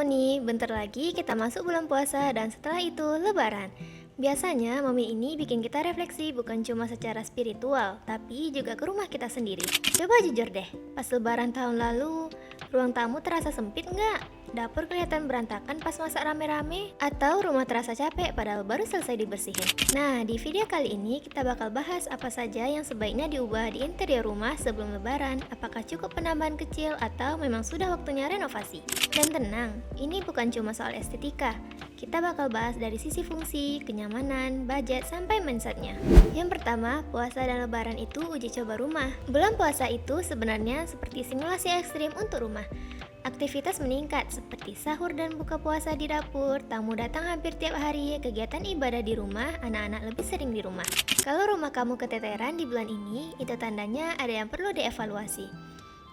nih, bentar lagi kita masuk bulan puasa dan setelah itu lebaran. Biasanya momen ini bikin kita refleksi bukan cuma secara spiritual, tapi juga ke rumah kita sendiri. Coba jujur deh, pas lebaran tahun lalu, ruang tamu terasa sempit nggak? Dapur kelihatan berantakan pas masak rame-rame? Atau rumah terasa capek padahal baru selesai dibersihin? Nah, di video kali ini kita bakal bahas apa saja yang sebaiknya diubah di interior rumah sebelum lebaran. Apakah cukup penambahan kecil atau memang sudah waktunya renovasi? Dan tenang, ini bukan cuma soal estetika. Kita bakal bahas dari sisi fungsi, kenyamanan, budget, sampai mindsetnya. Yang pertama, puasa dan lebaran itu uji coba rumah. Bulan puasa itu sebenarnya seperti simulasi ekstrim untuk rumah. Aktivitas meningkat seperti sahur dan buka puasa di dapur, tamu datang hampir tiap hari, kegiatan ibadah di rumah, anak-anak lebih sering di rumah. Kalau rumah kamu keteteran di bulan ini, itu tandanya ada yang perlu dievaluasi.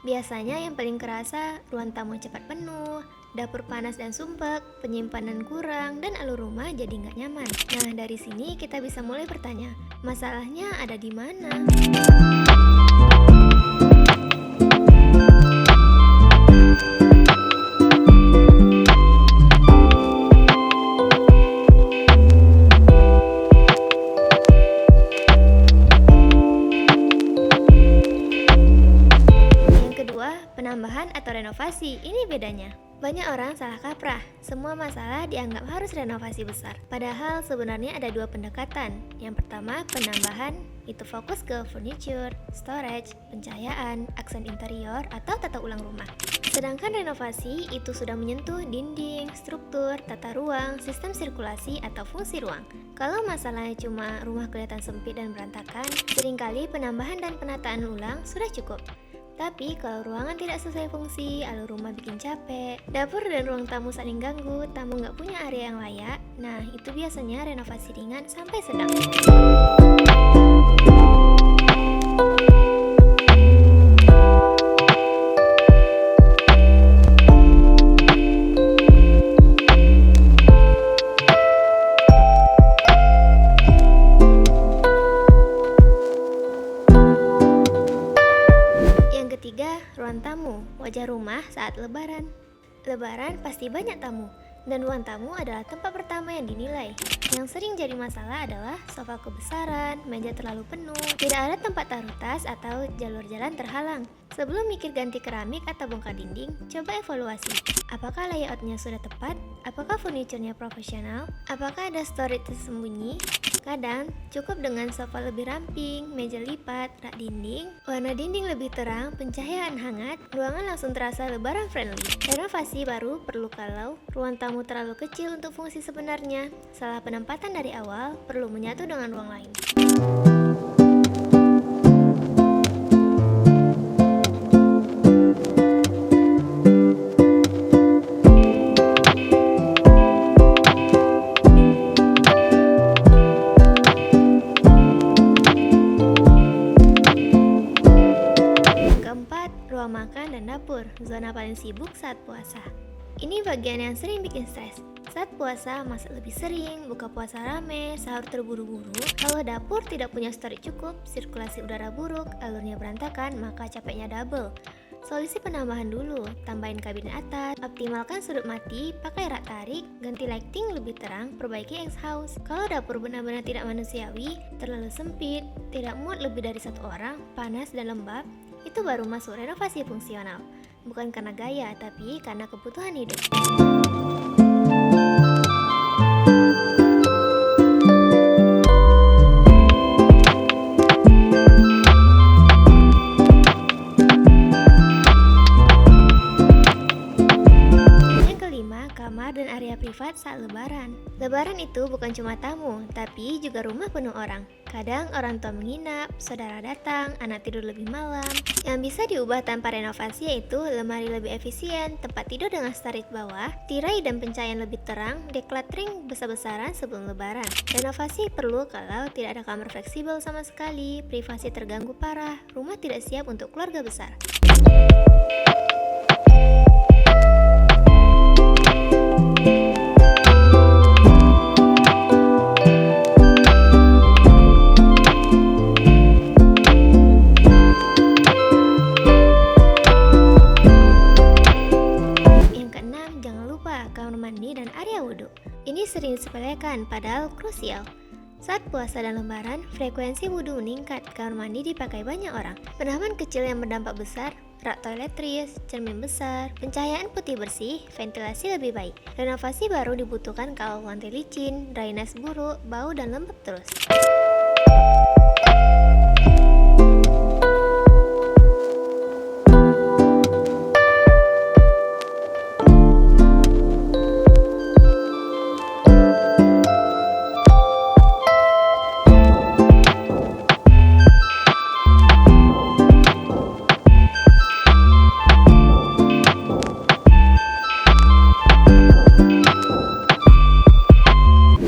Biasanya yang paling kerasa, ruang tamu cepat penuh, dapur panas dan sumpek, penyimpanan kurang, dan alur rumah jadi nggak nyaman. Nah, dari sini kita bisa mulai bertanya, masalahnya ada di mana? Penambahan atau renovasi, ini bedanya. Banyak orang salah kaprah, semua masalah dianggap harus renovasi besar. Padahal sebenarnya ada dua pendekatan. Yang pertama, penambahan, itu fokus ke furniture, storage, pencahayaan, aksen interior, atau tata ulang rumah. Sedangkan renovasi itu sudah menyentuh dinding, struktur, tata ruang, sistem sirkulasi, atau fungsi ruang. Kalau masalahnya cuma rumah kelihatan sempit dan berantakan, seringkali penambahan dan penataan ulang sudah cukup. Tapi kalau ruangan tidak sesuai fungsi, alur rumah bikin capek, dapur dan ruang tamu saling ganggu, tamu nggak punya area yang layak, nah itu biasanya renovasi ringan sampai sedang. Ketiga, ruang tamu, wajah rumah saat lebaran. Lebaran pasti banyak tamu, dan ruang tamu adalah tempat pertama yang dinilai. Yang sering jadi masalah adalah sofa kebesaran, meja terlalu penuh, tidak ada tempat taruh tas atau jalur jalan terhalang. Sebelum mikir ganti keramik atau bongkar dinding, coba evaluasi. Apakah layoutnya sudah tepat? Apakah furniturnya profesional? Apakah ada storage tersembunyi? Kadang, cukup dengan sofa lebih ramping, meja lipat, rak dinding, warna dinding lebih terang, pencahayaan hangat, ruangan langsung terasa lebaran friendly. Renovasi baru perlu kalau ruang tamu terlalu kecil untuk fungsi sebenarnya. Salah penempatan dari awal perlu menyatu dengan ruang lain. Ruang makan dan dapur, zona paling sibuk saat puasa. Ini bagian yang sering bikin stres. Saat puasa, masak lebih sering, buka puasa rame, sahur terburu-buru. Kalau dapur tidak punya storage cukup, sirkulasi udara buruk, alurnya berantakan, maka capeknya double. Solusi penambahan dulu, tambahin kabinet atas, optimalkan sudut mati, pakai rak tarik, ganti lighting lebih terang, perbaiki exhaust. Kalau dapur benar-benar tidak manusiawi, terlalu sempit, tidak muat lebih dari satu orang, panas dan lembab, itu baru masuk renovasi fungsional. Bukan karena gaya, tapi karena kebutuhan hidup. Kamar dan area privat saat lebaran. Lebaran itu bukan cuma tamu, tapi juga rumah penuh orang. Kadang orang tua menginap, saudara datang, anak tidur lebih malam. Yang bisa diubah tanpa renovasi yaitu lemari lebih efisien, tempat tidur dengan storage bawah, tirai dan pencahayaan lebih terang, decluttering besar-besaran sebelum lebaran. Renovasi perlu kalau tidak ada kamar fleksibel sama sekali, privasi terganggu parah, rumah tidak siap untuk keluarga besar. sering disepelekan, padahal krusial. Saat puasa dan lebaran, frekuensi wudhu meningkat, kamar mandi dipakai banyak orang. Penahanan kecil yang berdampak besar, rak toiletries, cermin besar, pencahayaan putih bersih, ventilasi lebih baik. Renovasi baru dibutuhkan kalau lantai licin, drainase buruk, bau dan lembab terus.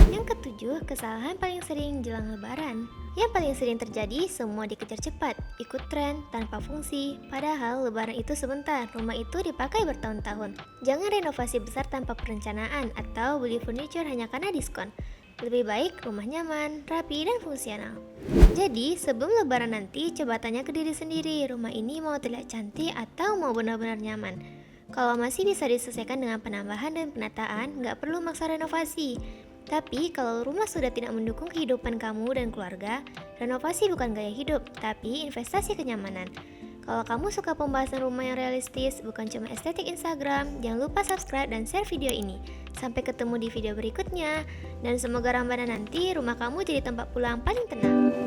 Yang ketujuh, kesalahan paling sering jelang lebaran. Yang paling sering terjadi, semua dikejar cepat, ikut tren, tanpa fungsi. Padahal lebaran itu sebentar, rumah itu dipakai bertahun-tahun. Jangan renovasi besar tanpa perencanaan atau beli furniture hanya karena diskon. Lebih baik rumah nyaman, rapi, dan fungsional. Jadi, sebelum lebaran nanti, coba tanya ke diri sendiri, rumah ini mau terlihat cantik atau mau benar-benar nyaman. Kalau masih bisa diselesaikan dengan penambahan dan penataan, nggak perlu maksa renovasi. Tapi kalau rumah sudah tidak mendukung kehidupan kamu dan keluarga, renovasi bukan gaya hidup, tapi investasi kenyamanan. Kalau kamu suka pembahasan rumah yang realistis, bukan cuma estetik Instagram, jangan lupa subscribe dan share video ini. Sampai ketemu di video berikutnya, dan semoga Ramadan nanti rumah kamu jadi tempat pulang paling tenang.